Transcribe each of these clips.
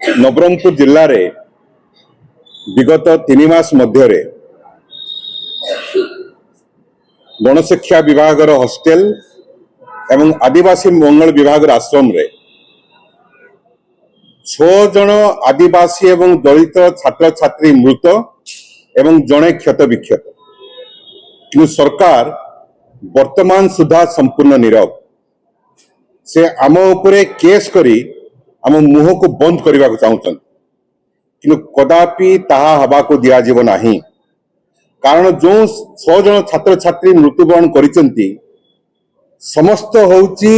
नवरंगपुर जिले में विगत 3 मास मध्य गणशिक्षा विभाग हॉस्टेल एवं आदिवासी मंगल विभाग आश्रम रे 6 जन आदिवासी एवं दलित छात्र छात्री मृत एवं जड़े क्षत विक्षत कि सरकार वर्तमान सुधा संपूर्ण नीरव से आम उपरे केस करी आम मुह को बंद करने को चाहते कि कदापि ताहा हवा को दिया जीव नहीं। कारण जो 6 जन छात्र छात्री मृत्युवरण करिसेंती समस्त होउची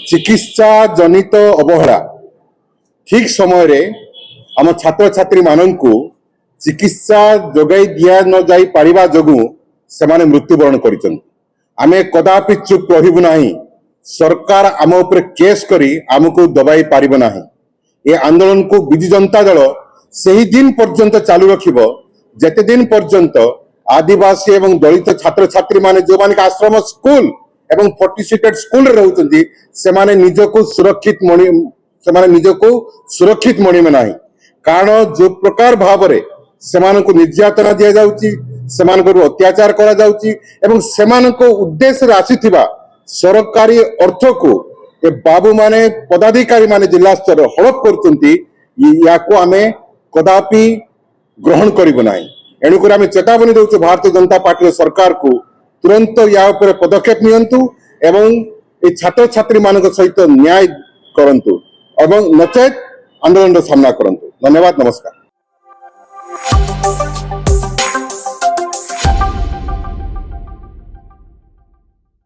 चिकित्सा जनित अवहेला। ठीक समय रे आम छात्र छात्री माननकु चिकित्सा जोगाई दिया न जाई पारिबा जोगु सेमाने मृत्युवरण करिसेंती। आमे कदापि चुप रहिबु नाही। सरकार आम उपर केस करी आमको दबाई पारिब नाही। ए आंदोलन को बिजु जनता दल सही दिन पर्यंत चालू रखिबो जेते दिन पर्यंत आदिवासी एवं दलित छात्र छात्री माने जो माने आश्रम स्कूल एवं 40 सीटेड स्कूल रे रहउचंती सेमाने निजको सुरक्षित मणि में नाही। कारण जो प्रकार भाव रे सेमानको निर्यातना दिया जाउची, सेमानको अत्याचार करा जाउची एवं सेमानको उद्देश्य रे आसीथिबा सरकारी अर्थ को ए बाबू माने पदाधिकारी माने जिला स्तर हड़प करचंती या को आमे कदापि ग्रहण करिबो नाही। एणुक आमे चेतावनी देउछु भारतीय जनता पार्टी सरकार को तुरंत या ऊपर पदक्षेप नियंतु एवं ए छात्र छात्री मानक सहित न्याय करंतु एवं नचेत आंदोलन सामना करंतु। धन्यवाद, नमस्कार।